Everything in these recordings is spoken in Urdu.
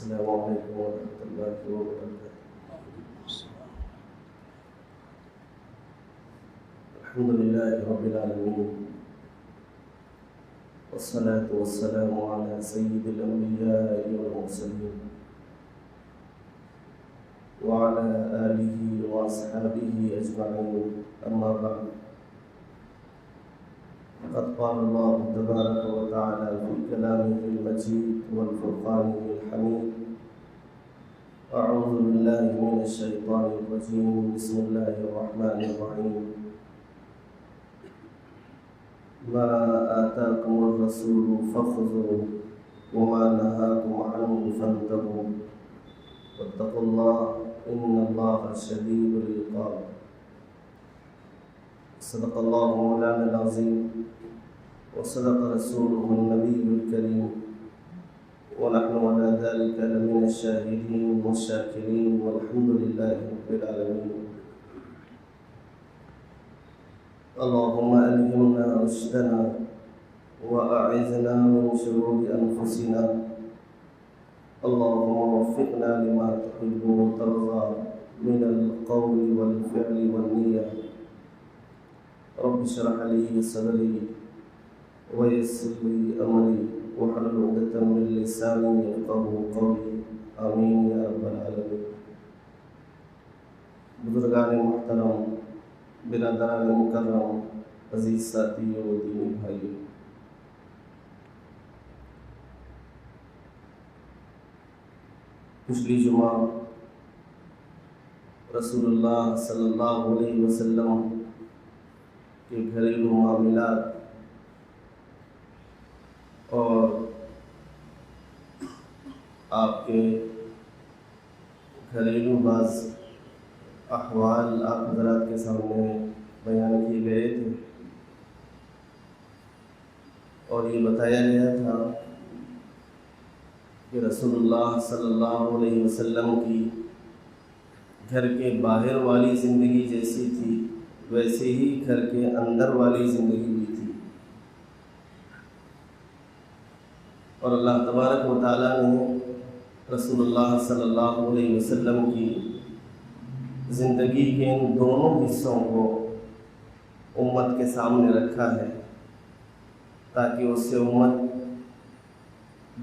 السلام علیکم ورحمۃ اللہ وبرکاتہ۔ الحمد للہ رب العالمین، والصلاة والسلام علی سید الانبیاء والمرسلین وعلى آلہ واصحابہ اجمعین، اما بعد، فقد قال الله تبارك وتعالى في كلامه المجيد والفرقانه الحميد: أعوذ بالله من الشيطان الرجيم، بسم الله الرحمن الرحيم. ما آتاكم الرسول فخذوه وما نهاكم عنه فانتهوا واتقوا الله إن الله شديد العقاب. صدق الله مولانا العظيم وصدق رسوله النبي الكريم، ونحن على ذلك لمن الشاهدين والشاكرين، والحمد لله رب العالمين. اللهم ألهمنا رشدنا وأعذنا من شرور أنفسنا، اللهم وفقنا لما تحب وترضى من القول والفعل والنية. رب اشرح لي صدري ويسر لي امري واحلل عقدة من لساني يفقهوا قولي، آمین یا رب العالمین. بزرگان محترم، برادران مکرم، عزیز ساتھیو و دینی بھائیو، پچھلی جمعہ رسول اللہ صلی اللہ علیہ وسلم کے گھریلو معاملات اور آپ کے گھریلو بعض احوال آپ حضرات کے سامنے بیان کیے گئے تھے، اور یہ بتایا گیا تھا کہ رسول اللہ صلی اللہ علیہ وسلم کی گھر کے باہر والی زندگی جیسی تھی ویسے ہی گھر کے اندر والی زندگی بھی تھی، اور اللہ تبارک و تعالیٰ نے رسول اللہ صلی اللہ علیہ وسلم کی زندگی کے ان دونوں حصوں کو امت کے سامنے رکھا ہے تاکہ اس سے امت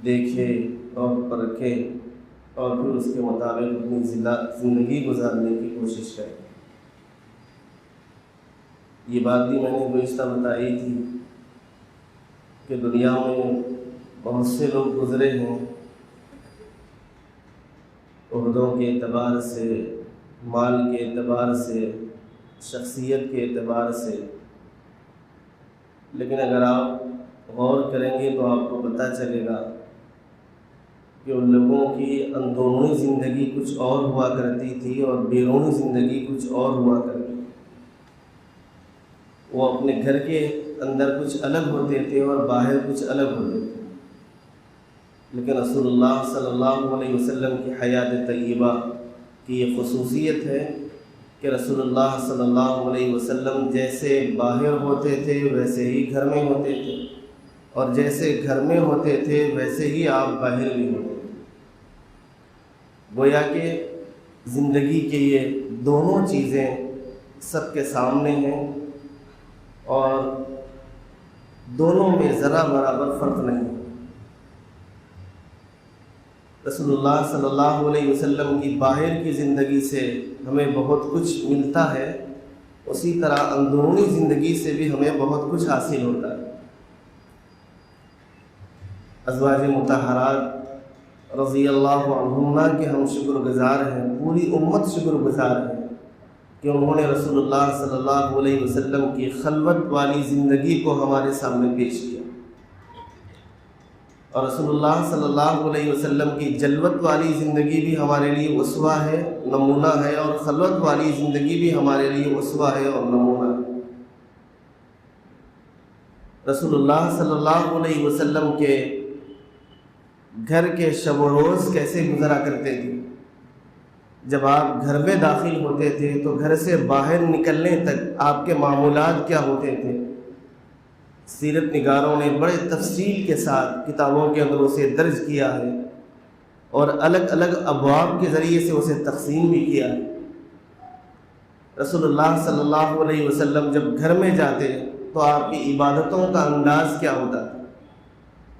دیکھے اور پرکھے اور پھر اس کے مطابق اپنی زندگی گزارنے کی کوشش کرے. یہ بات بھی میں نے گزشتہ بتائی تھی کہ دنیا میں بہت سے لوگ گزرے ہیں عہدوں کے اعتبار سے، مال کے اعتبار سے، شخصیت کے اعتبار سے، لیکن اگر آپ غور کریں گے تو آپ کو پتہ چلے گا کہ ان لوگوں کی اندرونی زندگی کچھ اور ہوا کرتی تھی اور بیرونی زندگی کچھ اور ہوا کرتی تھی. وہ اپنے گھر کے اندر کچھ الگ ہوتے تھے اور باہر کچھ الگ ہوتے تھے، لیکن رسول اللہ صلی اللہ علیہ وسلم کی حیات طیبہ کی یہ خصوصیت ہے کہ رسول اللہ صلی اللہ علیہ وسلم جیسے باہر ہوتے تھے ویسے ہی گھر میں ہوتے تھے، اور جیسے گھر میں ہوتے تھے ویسے ہی آپ باہر بھی ہوتے تھے. گویا کہ زندگی کے یہ دونوں چیزیں سب کے سامنے ہیں اور دونوں میں ذرا برابر فرق نہیں. رسول اللہ صلی اللہ علیہ وسلم کی باہر کی زندگی سے ہمیں بہت کچھ ملتا ہے، اسی طرح اندرونی زندگی سے بھی ہمیں بہت کچھ حاصل ہوتا ہے. ازواج مطہرات رضی اللہ عنہما کے ہم شکر گزار ہیں، پوری امت شکر گزار ہے کہ انہوں نے رسول اللہ صلی اللہ علیہ وسلم کی خلوت والی زندگی کو ہمارے سامنے پیش کیا، اور رسول اللہ صلی اللہ علیہ وسلم کی جلوت والی زندگی بھی ہمارے لیے اسوہ ہے، نمونہ ہے، اور خلوت والی زندگی بھی ہمارے لیے اسوہ ہے اور نمونہ ہے. رسول اللہ صلی اللہ علیہ وسلم کے گھر کے شب و روز کیسے گزرا کرتے تھے. جب آپ گھر میں داخل ہوتے تھے تو گھر سے باہر نکلنے تک آپ کے معمولات کیا ہوتے تھے. سیرت نگاروں نے بڑے تفصیل کے ساتھ کتابوں کے اندر اسے درج کیا ہے، اور الگ الگ ابواب کے ذریعے سے اسے تقسیم بھی کیا۔ رسول اللہ صلی اللہ علیہ وسلم جب گھر میں جاتے تو آپ کی عبادتوں کا انداز کیا ہوتا تھا؟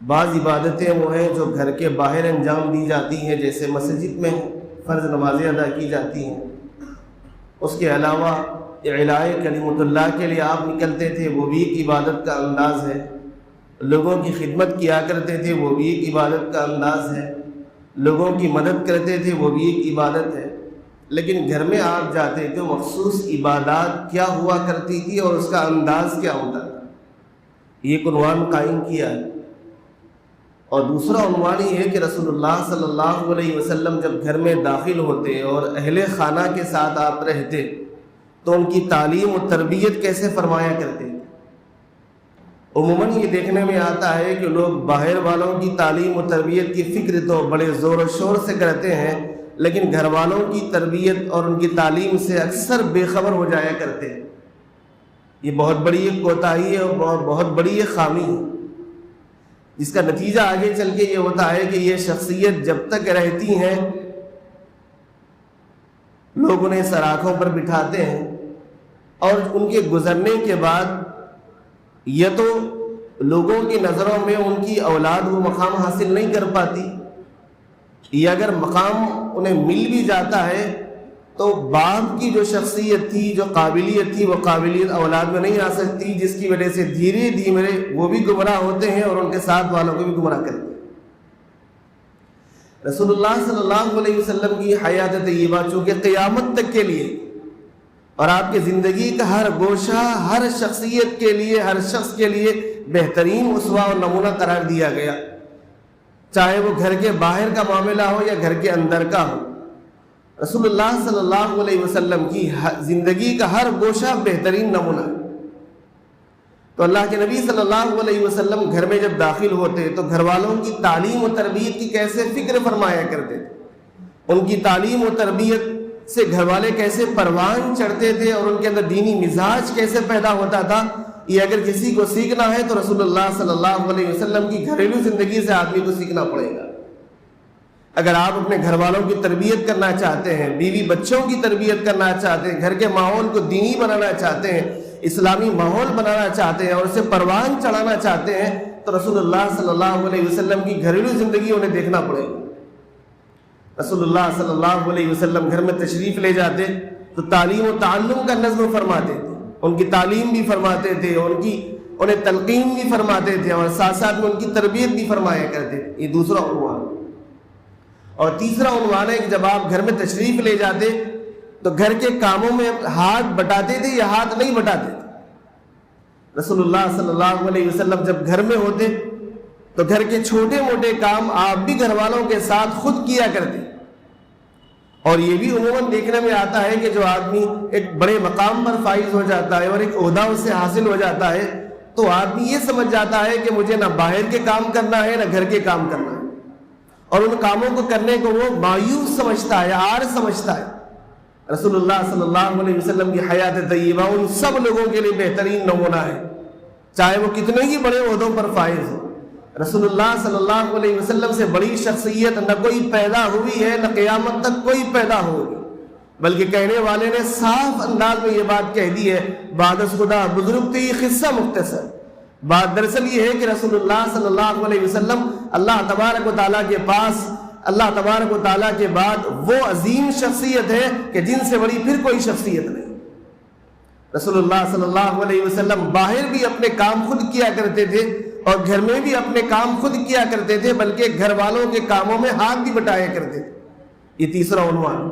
بعض عبادتیں وہ ہیں جو گھر کے باہر انجام دی جاتی ہیں، جیسے مسجد میں فرض نمازیں ادا کی جاتی ہیں۔ اس کے علاوہ اعلاء کلمۃ اللہ کے لیے آپ نکلتے تھے، وہ بھی ایک عبادت کا انداز ہے۔ لوگوں کی خدمت کیا کرتے تھے، وہ بھی ایک عبادت کا انداز ہے۔ لوگوں کی مدد کرتے تھے، وہ بھی ایک عبادت ہے۔ لیکن گھر میں آپ جاتے تو مخصوص عبادات کیا ہوا کرتی تھی اور اس کا انداز کیا ہوتا تھا، یہ ایک عنوان قائم کیا ہے۔ اور دوسرا عنوان یہ ہے کہ رسول اللہ صلی اللہ علیہ وسلم جب گھر میں داخل ہوتے اور اہل خانہ کے ساتھ آپ رہتے تو ان کی تعلیم و تربیت کیسے فرمایا کرتے تھے۔ عموماً یہ دیکھنے میں آتا ہے کہ لوگ باہر والوں کی تعلیم و تربیت کی فکر تو بڑے زور و شور سے کرتے ہیں، لیکن گھر والوں کی تربیت اور ان کی تعلیم سے اکثر بے خبر ہو جایا کرتے ہیں۔ یہ بہت بڑی ایک کوتاہی ہے اور بہت بڑی ایک خامی ہے، جس کا نتیجہ آگے چل کے یہ ہوتا ہے کہ یہ شخصیت جب تک رہتی ہیں لوگ انہیں سراخوں پر بٹھاتے ہیں، اور ان کے گزرنے کے بعد یہ تو لوگوں کی نظروں میں ان کی اولاد وہ مقام حاصل نہیں کر پاتی، یا اگر مقام انہیں مل بھی جاتا ہے تو باپ کی جو شخصیت تھی، جو قابلیت تھی، وہ قابلیت اولاد میں نہیں آ سکتی، جس کی وجہ سے دھیرے دھیرے وہ بھی گمراہ ہوتے ہیں اور ان کے ساتھ والوں کو بھی گمراہ کرتے ہیں۔ رسول اللہ صلی اللہ علیہ وسلم کی حیات طیبہ چونکہ قیامت تک کے لیے اور آپ کی زندگی کا ہر گوشہ، ہر شخصیت کے لیے، ہر شخص کے لیے بہترین اسوہ اور نمونہ قرار دیا گیا، چاہے وہ گھر کے باہر کا معاملہ ہو یا گھر کے اندر کا ہو۔ رسول اللہ صلی اللہ علیہ وسلم کی زندگی کا ہر گوشہ بہترین نمونہ ہے۔ تو اللہ کے نبی صلی اللہ علیہ وسلم گھر میں جب داخل ہوتے تو گھر والوں کی تعلیم و تربیت کی کیسے فکر فرمایا کرتے تھے، ان کی تعلیم و تربیت سے گھر والے کیسے پروان چڑھتے تھے اور ان کے اندر دینی مزاج کیسے پیدا ہوتا تھا، یہ اگر کسی کو سیکھنا ہے تو رسول اللہ صلی اللہ علیہ وسلم کی گھریلو زندگی سے آدمی کو سیکھنا پڑے گا۔ اگر آپ اپنے گھر والوں کی تربیت کرنا چاہتے ہیں، بیوی بچوں کی تربیت کرنا چاہتے ہیں، گھر کے ماحول کو دینی بنانا چاہتے ہیں، اسلامی ماحول بنانا چاہتے ہیں اور اسے پروان چڑھانا چاہتے ہیں، تو رسول اللہ صلی اللہ علیہ وسلم کی گھریلو زندگی انہیں دیکھنا پڑے گا۔ رسول اللہ صلی اللہ علیہ وسلم گھر میں تشریف لے جاتے تو تعلیم و تعلم کا نظم فرماتے تھے، ان کی تعلیم بھی فرماتے تھے، انہیں تلقین بھی فرماتے تھے اور ساتھ ساتھ میں ان کی تربیت بھی فرمایا کرتے تھے۔ یہ دوسرا عنوان۔ اور تیسرا عنوان ہے کہ جب آپ گھر میں تشریف لے جاتے تو گھر کے کاموں میں ہاتھ بٹاتے تھے یا ہاتھ نہیں بٹاتے تھے۔ رسول اللہ صلی اللہ علیہ وسلم جب گھر میں ہوتے تو گھر کے چھوٹے موٹے کام آپ بھی گھر والوں کے ساتھ خود کیا کرتے۔ اور یہ بھی عموماً دیکھنے میں آتا ہے کہ جو آدمی ایک بڑے مقام پر فائز ہو جاتا ہے اور ایک عہدہ اس سے حاصل ہو جاتا ہے تو آدمی یہ سمجھ جاتا ہے کہ مجھے نہ باہر کے کام کرنا ہے نہ گھر کے کام کرنا ہے، اور ان کاموں کو کرنے کو وہ مایوس سمجھتا ہے، عار سمجھتا ہے۔ رسول اللہ صلی اللہ علیہ وسلم کی حیات طیبہ ان سب لوگوں کے لیے بہترین نمونہ ہے، چاہے وہ کتنے ہی بڑے عہدوں پر فائز ہو۔ رسول اللہ صلی اللہ علیہ وسلم سے بڑی شخصیت نہ کوئی پیدا ہوئی ہے، نہ قیامت تک کوئی پیدا ہوگی، بلکہ کہنے والے نے صاف انداز میں یہ بات کہہ دی ہے، بعد از خدا بزرگ تھی قصہ مختصر۔ بات دراصل یہ ہے کہ رسول اللہ صلی اللہ علیہ وسلم اللہ تبارک و تعالیٰ کے پاس، اللہ تبارک و تعالیٰ کے بعد وہ عظیم شخصیت ہے کہ جن سے بڑی پھر کوئی شخصیت نہیں۔ رسول اللہ صلی اللہ علیہ وسلم باہر بھی اپنے کام خود کیا کرتے تھے اور گھر میں بھی اپنے کام خود کیا کرتے تھے، بلکہ گھر والوں کے کاموں میں ہاتھ بھی بٹایا کرتے تھے۔ یہ تیسرا عنوان۔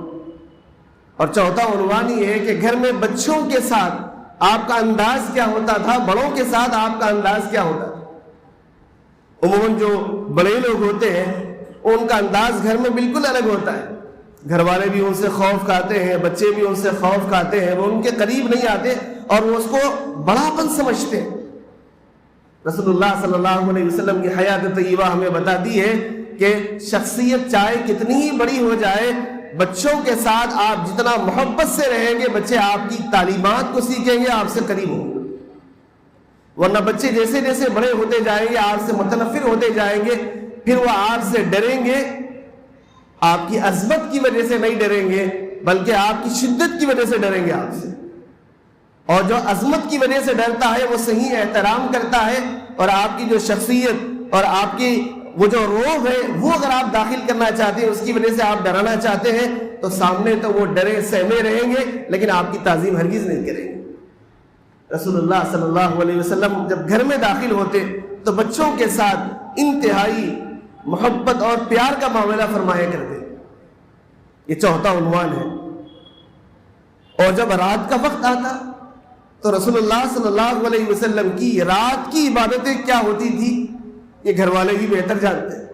اور چوتھا عنوان یہ ہے کہ گھر میں بچوں کے ساتھ آپ کا انداز کیا ہوتا تھا، بڑوں کے ساتھ آپ کا انداز کیا ہوتا تھا۔ عموماً جو بڑے لوگ ہوتے ہیں ان کا انداز گھر میں بالکل الگ ہوتا ہے، گھر والے بھی ان سے خوف کھاتے ہیں، بچے بھی ان سے خوف کھاتے ہیں، وہ ان کے قریب نہیں آتے اور وہ اس کو بڑاپن سمجھتے ہیں۔ رسول اللہ صلی اللہ علیہ وسلم کی حیات طیبہ ہمیں بتاتی ہے کہ شخصیت چاہے کتنی ہی بڑی ہو جائے، بچوں کے ساتھ آپ جتنا محبت سے رہیں گے بچے آپ کی تعلیمات کو سیکھیں گے، آپ سے قریب ہوں گے۔ ورنہ بچے جیسے جیسے بڑے ہوتے جائیں گے آپ سے متنفر ہوتے جائیں گے، پھر وہ آپ سے ڈریں گے آپ کی عظمت کی وجہ سے نہیں ڈریں گے، بلکہ آپ کی شدت کی وجہ سے ڈریں گے آپ سے. اور جو عظمت کی وجہ سے ڈرتا ہے وہ صحیح احترام کرتا ہے، اور آپ کی جو شخصیت اور آپ کی وہ جو روح ہے وہ اگر آپ داخل کرنا چاہتے ہیں، اس کی وجہ سے آپ ڈرانا چاہتے ہیں، تو سامنے تو وہ ڈرے سہمے رہیں گے لیکن آپ کی تعظیم ہرگز نہیں کریں گے. رسول اللہ صلی اللہ علیہ وسلم جب گھر میں داخل ہوتے تو بچوں کے ساتھ انتہائی محبت اور پیار کا معاملہ فرمایا کرتے. یہ چوتھا عنوان ہے. اور جب رات کا وقت آتا تو رسول اللہ صلی اللہ علیہ وسلم کی رات کی عبادتیں کیا ہوتی تھی یہ گھر والے ہی بہتر جانتے ہیں.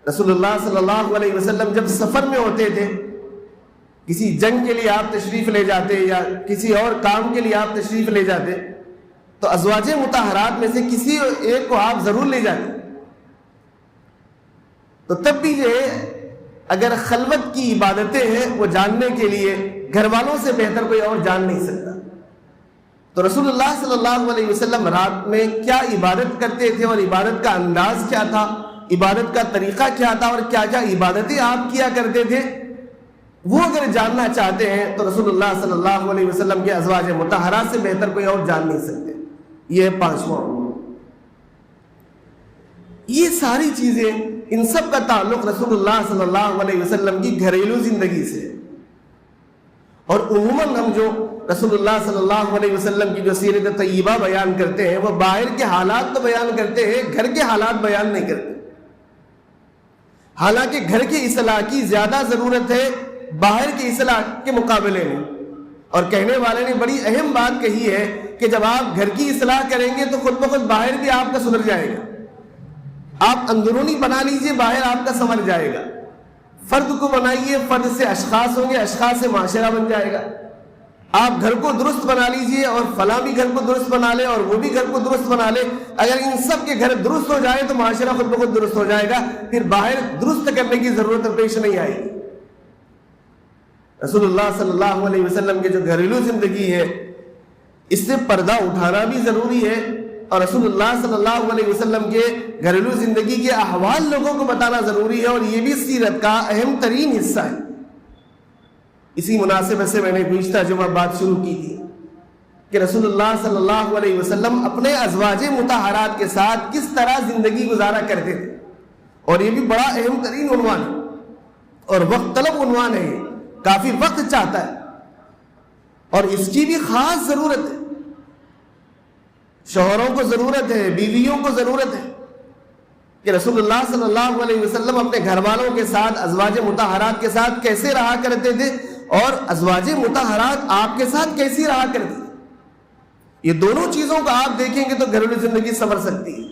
رسول اللہ صلی اللہ علیہ وسلم جب سفر میں ہوتے تھے، کسی جنگ کے لیے آپ تشریف لے جاتے یا کسی اور کام کے لیے آپ تشریف لے جاتے، تو ازواج مطہرات میں سے کسی ایک کو آپ ضرور لے جاتے. تو تب بھی جو ہے اگر خلوت کی عبادتیں ہیں وہ جاننے کے لیے گھر والوں سے بہتر کوئی اور جان نہیں سکتا. تو رسول اللہ صلی اللہ علیہ وسلم رات میں کیا عبادت کرتے تھے اور عبادت کا انداز کیا تھا، عبادت کا طریقہ کیا تھا، اور کیا کیا عبادتیں آپ کیا کرتے تھے، وہ اگر جاننا چاہتے ہیں تو رسول اللہ صلی اللہ علیہ وسلم کے ازواج مطہرات سے بہتر کوئی اور جان نہیں سکتے. یہ 5واں. یہ ساری چیزیں، ان سب کا تعلق رسول اللہ صلی اللہ علیہ وسلم کی گھریلو زندگی سے. اور عموماً ہم جو رسول اللہ صلی اللہ علیہ وسلم کی جو سیرت طیبہ بیان کرتے ہیں وہ باہر کے حالات تو بیان کرتے ہیں، گھر کے حالات بیان نہیں کرتے. حالانکہ گھر کی اصلاح کی زیادہ ضرورت ہے باہر کی اصلاح کے مقابلے میں. اور کہنے والے نے بڑی اہم بات کہی ہے کہ جب آپ گھر کی اصلاح کریں گے تو خود بخود باہر بھی آپ کا سدھر جائے گا. آپ اندرونی بنا لیجئے، باہر آپ کا سنور جائے گا. فرد کو بنائیے، فرد سے اشخاص ہوں گے، اشخاص سے معاشرہ بن جائے گا. آپ گھر کو درست بنا لیجئے اور فلاں بھی گھر کو درست بنا لے اور وہ بھی گھر کو درست بنا لے. اگر ان سب کے گھر درست ہو جائے تو معاشرہ خود بخود درست ہو جائے گا، پھر باہر درست کرنے کی ضرورت پیش نہیں آئے گی. رسول اللہ صلی اللہ علیہ وسلم کے جو گھریلو زندگی ہے اس سے پردہ اٹھانا بھی ضروری ہے، اور رسول اللہ صلی اللہ علیہ وسلم کے گھریلو زندگی کے احوال لوگوں کو بتانا ضروری ہے، اور یہ بھی سیرت کا اہم ترین حصہ ہے. اسی مناسبت سے میں نے گزشتہ جمعہ بات شروع کی تھی کہ رسول اللہ صلی اللہ علیہ وسلم اپنے ازواج مطہرات کے ساتھ کس طرح زندگی گزارا کرتے تھے. اور یہ بھی بڑا اہم ترین عنوان ہے اور وقت طلب عنوان ہے، کافی وقت چاہتا ہے اور اس کی بھی خاص ضرورت ہے. شوہروں کو ضرورت ہے، بیویوں کو ضرورت ہے کہ رسول اللہ صلی اللہ علیہ وسلم اپنے گھر والوں کے ساتھ، ازواج مطہرات کے ساتھ کیسے رہا کرتے تھے اور ازواج مطہرات آپ کے ساتھ کیسی رہا کرتی تھی. یہ دونوں چیزوں کو آپ دیکھیں گے تو گھریلو زندگی سنور سکتی ہے.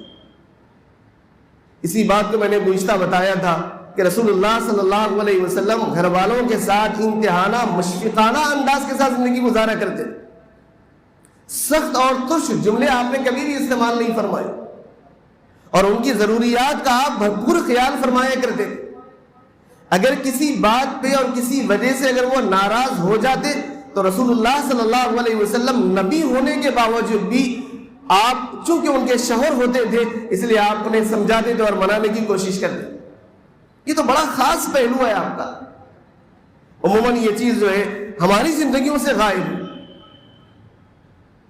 اسی بات کو میں نے گزشتہ بتایا تھا کہ رسول اللہ صلی اللہ علیہ وسلم گھر والوں کے ساتھ امتحانہ مشفقانہ انداز کے ساتھ زندگی گزارا کرتے. سخت اور ترش جملے آپ نے کبھی بھی استعمال نہیں فرمائے اور ان کی ضروریات کا آپ بھرپور خیال فرمایا کرتے. اگر کسی بات پہ اور کسی وجہ سے اگر وہ ناراض ہو جاتے تو رسول اللہ صلی اللہ علیہ وسلم نبی ہونے کے باوجود بھی آپ چونکہ ان کے شوہر ہوتے تھے اس لیے آپ انہیں سمجھاتے تھے اور منانے کی کوشش کرتے. یہ تو بڑا خاص پہلو ہے آپ کا. عموماً یہ چیز جو ہے ہماری زندگیوں سے غائب ہے.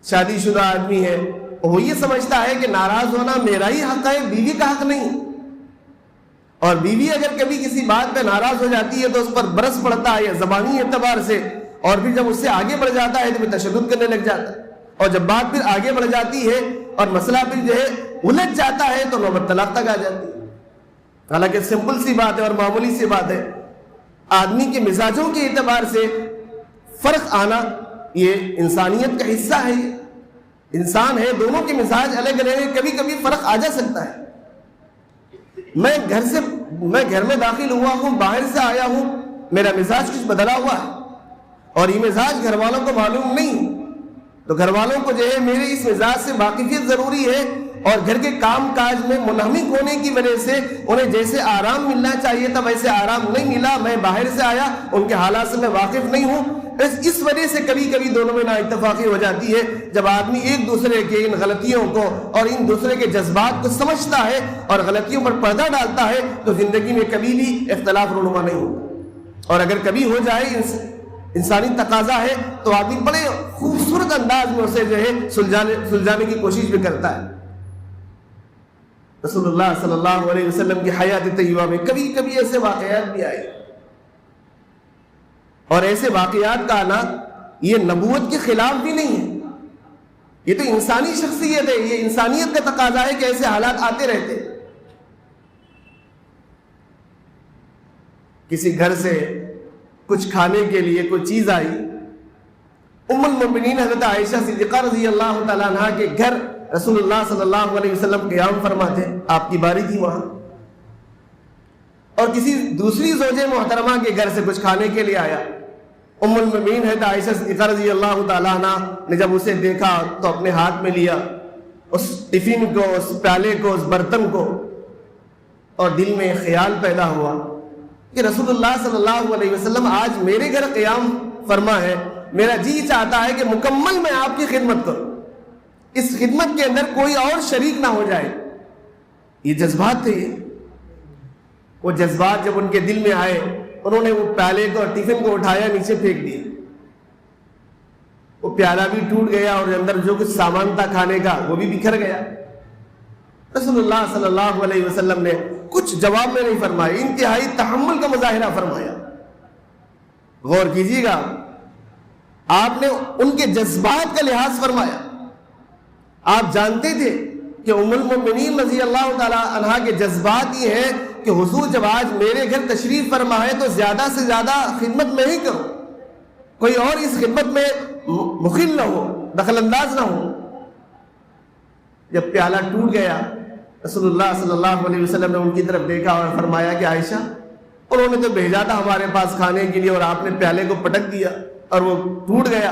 شادی شدہ آدمی ہے وہ یہ سمجھتا ہے کہ ناراض ہونا میرا ہی حق ہے، بیوی کا حق نہیں. اور بیوی اگر کبھی کسی بات پہ ناراض ہو جاتی ہے تو اس پر برس پڑتا ہے زبانی اعتبار سے، اور پھر جب اس سے آگے بڑھ جاتا ہے تو پھر تشدد کرنے لگ جاتا ہے، اور جب بات پھر آگے بڑھ جاتی ہے اور مسئلہ پھر جو ہے الجھ جاتا ہے تو نوبت طلاق تک آ جاتی ہے. حالانکہ سمپل سی بات ہے اور معمولی سی بات ہے. آدمی کے مزاجوں کے اعتبار سے فرق آنا یہ انسانیت کا حصہ ہے. انسان ہے، دونوں کے مزاج الگ الگ ہیں، کبھی کبھی فرق آ جا سکتا ہے. میں گھر میں داخل ہوا ہوں، باہر سے آیا ہوں، میرا مزاج کچھ بدلا ہوا ہے اور یہ مزاج گھر والوں کو معلوم نہیں، تو گھر والوں کو جو ہے میرے اس مزاج سے واقفیت ضروری ہے. اور گھر کے کام کاج میں منہمک ہونے کی وجہ سے انہیں جیسے آرام ملنا چاہیے تھا ویسے آرام نہیں ملا. میں باہر سے آیا, ان کے حالات سے میں واقف نہیں ہوں. اس وجہ سے کبھی کبھی دونوں میں نا اتفاقی ہو جاتی ہے. جب آدمی ایک دوسرے کے ان غلطیوں کو اور ان دوسرے کے جذبات کو سمجھتا ہے اور غلطیوں پر پردہ ڈالتا ہے تو زندگی میں کبھی بھی اختلاف رونما نہیں ہوگا. اور اگر کبھی ہو جائے, انسانی تقاضا ہے, تو آدمی بڑے خوبصورت انداز میں اسے جو ہے سلجھانے کی کوشش بھی کرتا ہے. رسول اللہ صلی اللہ علیہ وسلم کی حیات طیبہ میں کبھی کبھی ایسے واقعات بھی آئے, اور ایسے واقعات کا آنا یہ نبوت کے خلاف بھی نہیں ہے, یہ تو انسانی شخصیت ہے, یہ انسانیت کا تقاضا ہے کہ ایسے حالات آتے رہتے. کسی گھر سے کچھ کھانے کے لیے کوئی چیز آئی, ام المؤمنین حضرت عائشہ صدیقہ رضی اللہ تعالیٰ عنہ کے گھر رسول اللہ صلی اللہ علیہ وسلم قیام فرماتے, آپ کی باری تھی وہاں, اور کسی دوسری زوجہ محترمہ کے گھر سے کچھ کھانے کے لیے آیا. ام المؤمنین حضرت عائشہ صدیقہ رضی اللہ تعالیٰ عنہ نے جب اسے دیکھا تو اپنے ہاتھ میں لیا اس ٹفن کو, اس پیالے کو, اس برتن کو, اور دل میں خیال پیدا ہوا کہ رسول اللہ صلی اللہ علیہ وسلم آج میرے گھر قیام فرما ہے, میرا جی چاہتا ہے کہ مکمل میں آپ کی خدمت کروں, اس خدمت کے اندر کوئی اور شریک نہ ہو جائے. یہ جذبات تھے. وہ جذبات جب ان کے دل میں آئے, انہوں نے وہ پیالے کو اور ٹفن کو اٹھایا, نیچے پھینک دیا. وہ پیالہ بھی ٹوٹ گیا اور اندر جو کچھ سامان تھا کھانے کا وہ بھی بکھر گیا. رسول اللہ صلی اللہ علیہ وسلم نے کچھ جواب میں نہیں فرمایا, انتہائی تحمل کا مظاہرہ فرمایا. غور کیجیے گا, آپ نے ان کے جذبات کا لحاظ فرمایا. آپ جانتے تھے کہ ام المؤمنین رضی اللہ تعالیٰ عنہا کے جذبات یہ ہیں کہ حضور جب آج میرے گھر تشریف فرما ہے تو زیادہ سے زیادہ خدمت میں ہی کرو, کوئی اور اس خدمت میں مخل نہ ہو, دخل انداز نہ ہو. جب پیالہ ٹوٹ گیا, رسول اللہ صلی اللہ علیہ وسلم نے ان کی طرف دیکھا اور فرمایا کہ عائشہ, انہوں نے تو بھیجا تھا ہمارے پاس کھانے کے لیے اور آپ نے پیالے کو پٹک دیا اور وہ ٹوٹ گیا.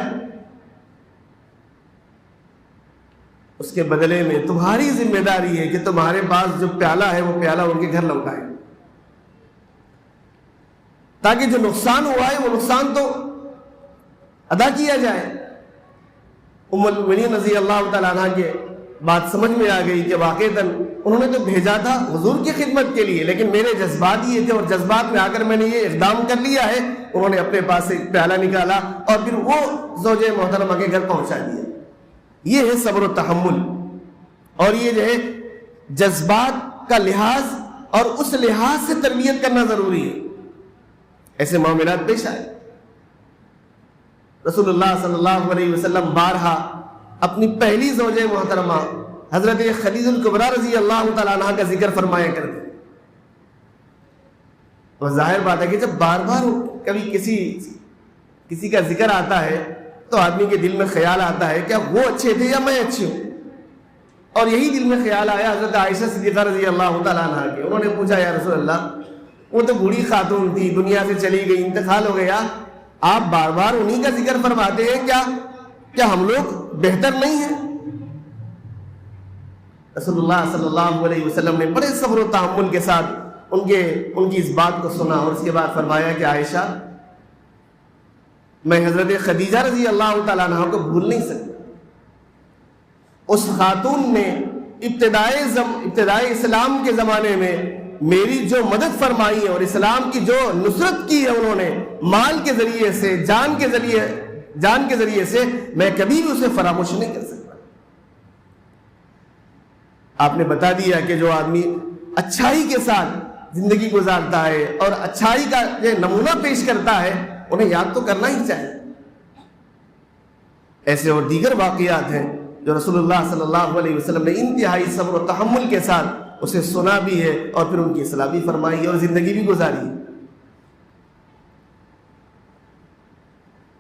اس کے بدلے میں تمہاری ذمہ داری ہے کہ تمہارے پاس جو پیالہ ہے وہ پیالہ ان کے گھر لوٹائے, تاکہ جو نقصان ہوا ہے وہ نقصان تو ادا کیا جائے. ام المؤمنین رضی اللہ تعالیٰ عنہ کے بات سمجھ میں آ گئی کہ واقعتاً انہوں نے تو بھیجا تھا حضور کی خدمت کے لیے, لیکن میرے جذبات یہ تھے اور جذبات میں آ کر میں نے یہ اقدام کر لیا ہے. انہوں نے اپنے پاس سے پیالہ نکالا اور پھر وہ زوجہ محترمہ کے گھر پہنچا دیا. یہ ہے صبر و تحمل, اور یہ جو ہے جذبات کا لحاظ اور اس لحاظ سے تربیت کرنا ضروری ہے. ایسے معاملات پیش آئے. رسول اللہ صلی اللہ علیہ وسلم بارہا اپنی پہلی زوجہ محترمہ حضرت خدیجہ الکبریٰ رضی اللہ تعالیٰ عنہ کا ذکر فرمایا کرتے. اور ظاہر بات ہے کہ جب بار بار کبھی کسی کا ذکر آتا ہے تو آدمی کے دل میں خیال آتا ہے کیا وہ اچھے تھے یا میں اچھی ہوں. اور یہی دل میں خیال آیا حضرت عائشہ صدیقہ رضی اللہ تعالیٰ عنہ کے. انہوں نے پوچھا یا رسول اللہ, وہ تو بوڑھی خاتون تھی, دنیا سے چلی گئی, انتقال ہو گیا, آپ بار بار انہی کا ذکر فرماتے ہیں, کیا ہم لوگ بہتر نہیں ہیں؟ رسول اللہ صلی اللہ علیہ وسلم نے بڑے صبر و تحمل کے ساتھ ان کی اس بات کو سنا اور اس کے بعد فرمایا کہ عائشہ, میں حضرت خدیجہ رضی اللہ تعالیٰ عنہ کو بھول نہیں سکتا. اس خاتون نے ابتدائی اسلام کے زمانے میں میری جو مدد فرمائی ہے اور اسلام کی جو نصرت کی ہے انہوں نے مال کے ذریعے سے, جان کے ذریعے سے, میں کبھی بھی اسے فراموش نہیں کر سکتا. آپ نے بتا دیا کہ جو آدمی اچھائی کے ساتھ زندگی گزارتا ہے اور اچھائی کا یہ نمونہ پیش کرتا ہے انہیں یاد تو کرنا ہی چاہیے. ایسے اور دیگر واقعات ہیں جو رسول اللہ صلی اللہ علیہ وسلم نے انتہائی صبر و تحمل کے ساتھ اسے سنا بھی ہے اور پھر ان کی اصلاح بھی فرمائی اور زندگی بھی گزاری.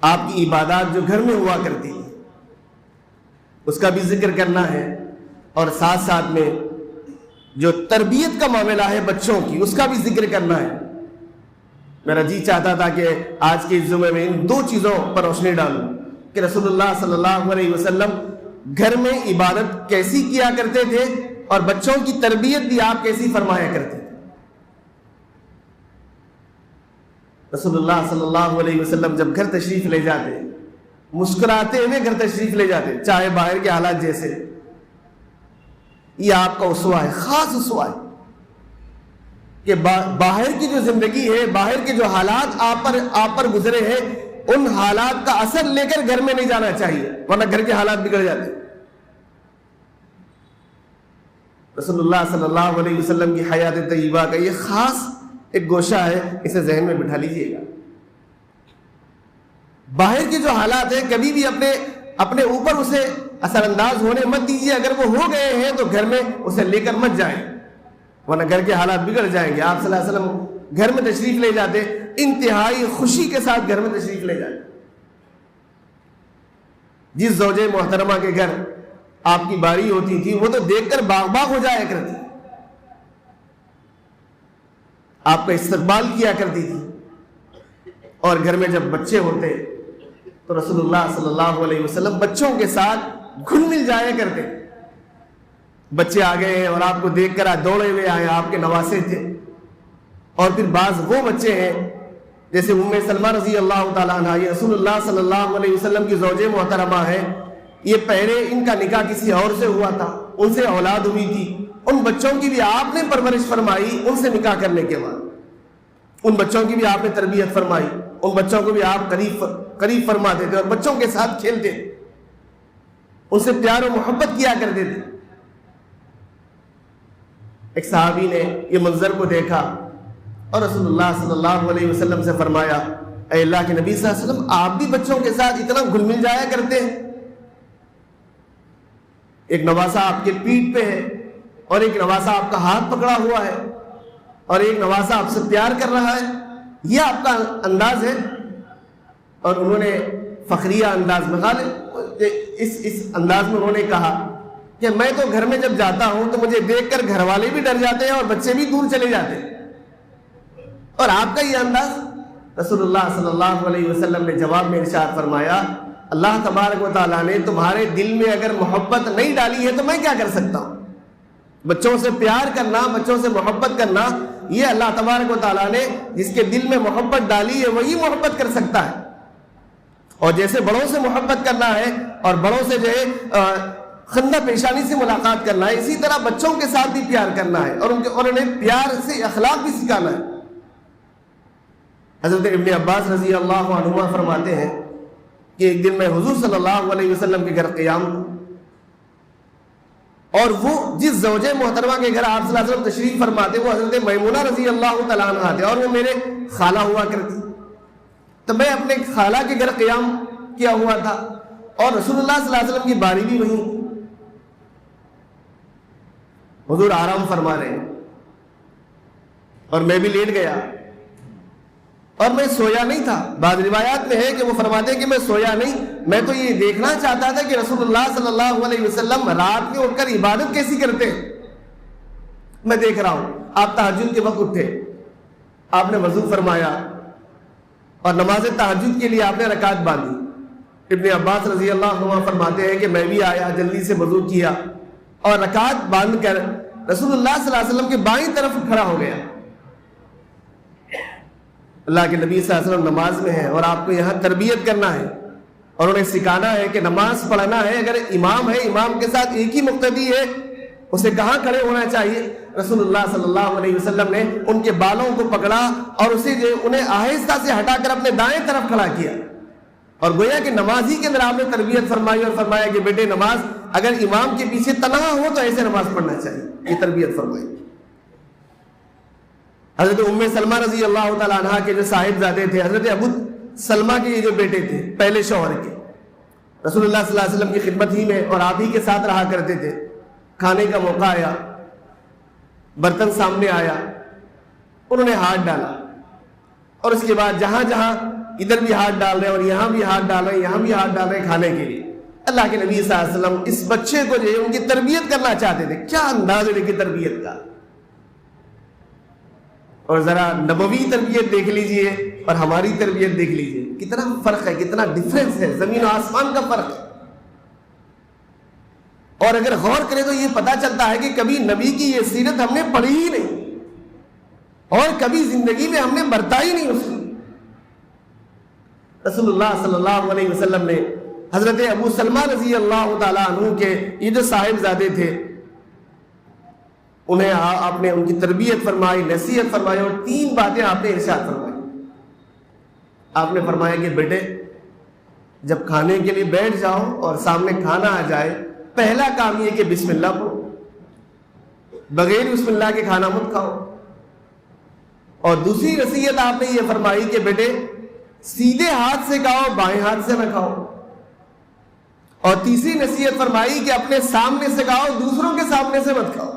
آپ کی عبادات جو گھر میں ہوا کرتی ہے اس کا بھی ذکر کرنا ہے, اور ساتھ ساتھ میں جو تربیت کا معاملہ ہے بچوں کی اس کا بھی ذکر کرنا ہے. میرا جی چاہتا تھا کہ آج کے اس جمعے میں ان دو چیزوں پر روشنی ڈالوں کہ رسول اللہ صلی اللہ علیہ وسلم گھر میں عبادت کیسی کیا کرتے تھے اور بچوں کی تربیت بھی آپ کیسی فرمایا کرتے تھے. رسول اللہ صلی اللہ علیہ وسلم جب گھر تشریف لے جاتے مسکراتے ہوئے گھر تشریف لے جاتے, چاہے باہر کے حالات جیسے. یہ آپ کا اسوہ ہے, خاص اسوہ ہے کہ باہر کی جو زندگی ہے, باہر کے جو حالات آپ پر گزرے ہیں, ان حالات کا اثر لے کر گھر میں نہیں جانا چاہیے, ورنہ گھر کے حالات بگڑ جاتے. رسول اللہ صلی اللہ علیہ وسلم کی حیات طیبہ کا یہ خاص ایک گوشہ ہے, اسے ذہن میں بٹھا لیجئے گا. باہر کے جو حالات ہیں کبھی بھی اپنے اوپر اسے اثر انداز ہونے مت دیجیے. اگر وہ ہو گئے ہیں تو گھر میں اسے لے کر مت جائیں, ورنہ گھر کے حالات بگڑ جائیں گے. آپ صلی اللہ علیہ وسلم گھر میں تشریف لے جاتے, انتہائی خوشی کے ساتھ گھر میں تشریف لے جاتے. جس زوجہ محترمہ کے گھر آپ کی باری ہوتی تھی وہ تو دیکھ کر باغ باغ ہو جایا کرتی, آپ کا استقبال کیا کرتی تھی. اور گھر میں جب بچے ہوتے تو رسول اللہ صلی اللہ علیہ وسلم بچوں کے ساتھ گھل مل جایا کرتے. بچے آ گئے ہیں اور آپ کو دیکھ کر آج دوڑے ہوئے آئے, آپ کے نواسے تھے. اور پھر بعض وہ بچے ہیں جیسے ام سلمہ رضی اللہ تعالیٰ عنہ, یہ رسول اللہ صلی اللہ علیہ وسلم کی زوجہ محترمہ ہے. یہ پہلے ان کا نکاح کسی اور سے ہوا تھا, ان سے اولاد ہوئی تھی. ان بچوں کی بھی آپ نے پرورش فرمائی, ان سے نکاح کرنے کے بعد ان بچوں کی بھی آپ نے تربیت فرمائی, ان بچوں کو بھی آپ قریب فرماتے تھے اور بچوں کے ساتھ کھیلتے, ان سے پیار و محبت کیا کرتے تھے. ایک صحابی نے یہ منظر کو دیکھا اور رسول اللہ صلی اللہ علیہ وسلم سے فرمایا, اے اللہ کے نبی صلی اللہ علیہ وسلم, آپ بھی بچوں کے ساتھ اتنا گھل مل جایا کرتے ہیں. ایک نواسا آپ کے پیٹھ پہ ہے اور ایک نواسا آپ کا ہاتھ پکڑا ہوا ہے اور ایک نواسا آپ سے پیار کر رہا ہے, یہ آپ کا انداز ہے. اور انہوں نے فخریہ انداز میں اس انداز میں انہوں نے کہا کہ میں تو گھر میں جب جاتا ہوں تو مجھے دیکھ کر گھر والے بھی ڈر جاتے ہیں اور بچے بھی دور چلے جاتے ہیں, اور آپ کا یہ انداز. رسول اللہ صلی اللہ علیہ وسلم نے جواب میں ارشاد فرمایا, اللہ تبارک و تعالیٰ نے تمہارے دل میں اگر محبت نہیں ڈالی ہے تو میں کیا کر سکتا ہوں. بچوں سے پیار کرنا, بچوں سے محبت کرنا, یہ اللہ تبارک و تعالیٰ نے جس کے دل میں محبت ڈالی ہے وہی محبت کر سکتا ہے. اور جیسے بڑوں سے محبت کرنا ہے اور بڑوں سے جو ہے خندہ پیشانی سے ملاقات کرنا ہے, اسی طرح بچوں کے ساتھ بھی پیار کرنا ہے اور انہیں پیار سے اخلاق بھی سکھانا ہے. حضرت ابن عباس رضی اللہ عنہما فرماتے ہیں کہ ایک دن میں حضور صلی اللہ علیہ وسلم کے گھر قیام ہوں, اور وہ جس زوجہ محترمہ کے گھر آپ صلی اللہ علیہ وسلم تشریف فرماتے وہ حضرت میمونہ رضی اللہ تعالیٰ عنہ تھے, اور وہ میرے خالہ ہوا کرتی. تو میں اپنے خالہ کے گھر قیام کیا ہوا تھا اور رسول اللہ صلی اللہ علیہ وسلم کی باری بھی وہیں. حضور آرام فرما رہے ہیں اور میں بھی لیٹ گیا اور میں سویا نہیں تھا. بعض روایات میں ہے کہ وہ فرماتے ہیں کہ میں سویا نہیں, میں تو یہ دیکھنا چاہتا تھا کہ رسول اللہ صلی اللہ علیہ وسلم رات میں اٹھ کر عبادت کیسی کرتے ہیں. میں دیکھ رہا ہوں آپ تہجد کے وقت اٹھے, آپ نے وضو فرمایا اور نماز تہجد کے لیے آپ نے رکعت باندھی. ابن عباس رضی اللہ عنہ فرماتے ہیں کہ میں بھی آیا, جلدی سے وضو کیا اور رکعت باندھ کر رسول اللہ صلی اللہ علیہ وسلم کے بائیں طرف کھڑا ہو گیا. اللہ کے نبی صلی اللہ علیہ وسلم نماز میں ہیں اور آپ کو یہاں تربیت کرنا ہے اور انہیں سکھانا ہے کہ نماز پڑھنا ہے. اگر امام ہے, امام کے ساتھ ایک ہی مقتدی ہے, اسے کہاں کھڑے ہونا چاہیے. رسول اللہ صلی اللہ علیہ وسلم نے ان کے بالوں کو پکڑا اور اسے جو انہیں آہستہ سے ہٹا کر اپنے دائیں طرف کھڑا کیا, اور گویا کہ نماز ہی کے اندر آپ نے تربیت فرمائی اور فرمایا کہ بیٹے نماز اگر امام کے پیچھے تنہا ہو تو ایسے نماز پڑھنا چاہیے. یہ تربیت فرمائی. حضرت ام سلمہ رضی اللہ تعالیٰ عنہ کے جو صاحبزادے تھے, حضرت ابو سلمہ کے یہ جو بیٹے تھے پہلے شوہر کے, رسول اللہ صلی اللہ علیہ وسلم کی خدمت ہی میں اور آپ ہی کے ساتھ رہا کرتے تھے. کھانے کا موقع آیا, برتن سامنے آیا, انہوں نے ہاتھ ڈالا اور اس کے بعد جہاں جہاں ادھر بھی ہاتھ ڈال رہے اور یہاں بھی ہاتھ ڈال رہے, یہاں بھی ہاتھ ڈال رہے کھانے کے لیے. اللہ کے نبی صلی اللہ علیہ وسلم اس بچے کو جو ہے ان کی تربیت کرنا چاہتے تھے. کیا انداز ہے ان کی تربیت کا, اور ذرا نبوی تربیت دیکھ لیجئے اور ہماری تربیت دیکھ لیجئے, کتنا فرق ہے, کتنا ڈفرنس ہے, زمین و آسمان کا فرق ہے. اور اگر غور کریں تو یہ پتہ چلتا ہے کہ کبھی نبی کی یہ سیرت ہم نے پڑھی ہی نہیں اور کبھی زندگی میں ہم نے برتا ہی نہیں اس کی۔ رسول اللہ صلی اللہ علیہ وسلم نے حضرت ابو سلمہ رضی اللہ تعالیٰ عنہ کے یہ جو صاحبزادے تھے، انہیں آپ نے ان کی تربیت فرمائی، نصیحت فرمائی، اور 3 باتیں آپ نے ارشاد فرمائی۔ آپ نے فرمایا کہ بیٹے جب کھانے کے لیے بیٹھ جاؤ اور سامنے کھانا آ جائے، پہلا کام یہ کہ بسم اللہ پڑھو، بغیر بسم اللہ کے کھانا مت کھاؤ۔ اور دوسری نصیحت آپ نے یہ فرمائی کہ بیٹے سیدھے ہاتھ سے کھاؤ، بائیں ہاتھ سے نہ کھاؤ۔ اور تیسری نصیحت فرمائی کہ اپنے سامنے سے کھاؤ، دوسروں کے سامنے سے مت کھاؤ۔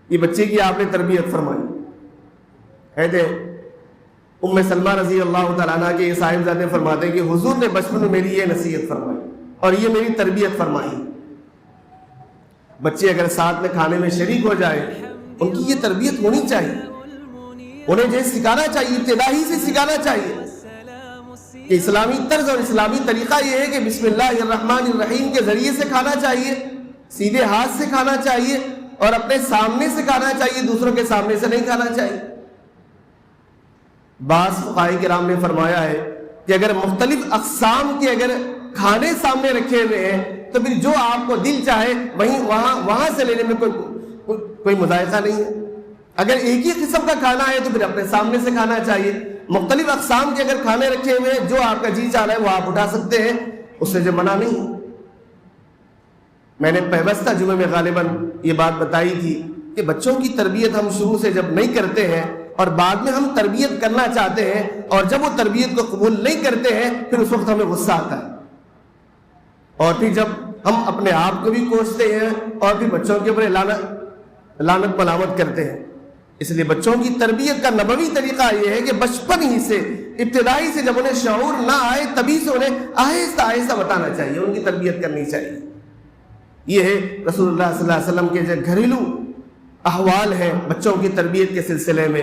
یہ بچے کی آپ نے تربیت فرمائی۔ کہتے ام سلمہ رضی اللہ تعالیٰ عنہ کے یہ صاحبزادے فرماتے ہیں کہ حضور نے بچپن میں میری یہ نصیحت فرمائی اور یہ میری تربیت فرمائی۔ بچے اگر ساتھ میں کھانے میں شریک ہو جائے، ان کی یہ تربیت ہونی چاہیے، انہیں جو سکھانا چاہیے، ابتدائی سے سکھانا چاہیے کہ اسلامی طرز اور اسلامی طریقہ یہ ہے کہ بسم اللہ الرحمن الرحیم کے ذریعے سے کھانا چاہیے، سیدھے ہاتھ سے کھانا چاہیے، اور اپنے سامنے سے کھانا چاہیے، دوسروں کے سامنے سے نہیں کھانا چاہیے۔ بعض فقہاء کرام نے فرمایا ہے کہ اگر مختلف اقسام کے اگر کھانے سامنے رکھے ہوئے ہیں تو پھر جو آپ کو دل چاہے وہاں سے لینے میں کوئی مذائقہ نہیں ہے۔ اگر ایک ہی قسم کا کھانا ہے تو پھر اپنے سامنے سے کھانا چاہیے۔ مختلف اقسام کے اگر کھانے رکھے ہوئے ہیں، جو آپ کا جی چاہ رہا ہے وہ آپ اٹھا سکتے ہیں، اس سے جو منع نہیں۔ میں نے پیوستہ جمعے میں غالباً یہ بات بتائی تھی کہ بچوں کی تربیت ہم شروع سے جب نہیں کرتے ہیں اور بعد میں ہم تربیت کرنا چاہتے ہیں اور جب وہ تربیت کو قبول نہیں کرتے ہیں، پھر اس وقت ہمیں غصہ آتا ہے، اور پھر جب ہم اپنے آپ کو بھی کوستے ہیں اور پھر بچوں کے اوپر لعنت ملامت کرتے ہیں۔ اس لیے بچوں کی تربیت کا نبوی طریقہ یہ ہے کہ بچپن ہی سے، ابتدائی سے جب انہیں شعور نہ آئے تبھی سے انہیں آہستہ آہستہ بتانا چاہیے، ان کی تربیت کرنی چاہیے۔ یہ ہے رسول اللہ صلی اللہ علیہ وسلم کے جو گھریلو احوال ہیں بچوں کی تربیت کے سلسلے میں۔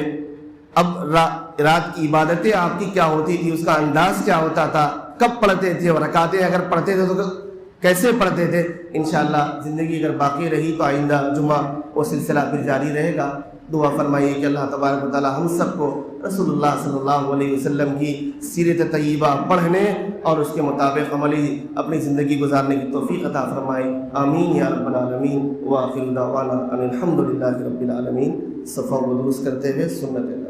اب رات کی عبادتیں آپ کی کیا ہوتی تھی، اس کا انداز کیا ہوتا تھا، کب پڑھتے تھے، اور رکعتیں اگر پڑھتے تھے تو کیسے پڑھتے تھے، انشاءاللہ زندگی اگر باقی رہی تو آئندہ جمعہ وہ سلسلہ پھر جاری رہے گا۔ دعا فرمائیے کہ اللہ تبارک و تعالی ہم سب کو رسول اللہ صلی اللہ علیہ وسلم کی سیرت طیبہ پڑھنے اور اس کے مطابق عملی اپنی زندگی گزارنے کی توفیق عطا فرمائے، آمین یا رب العالمین۔ وآخر دعوانا ان الحمد للہ رب العالمین۔ صفا و درست کرتے ہوئے سنت اللہ۔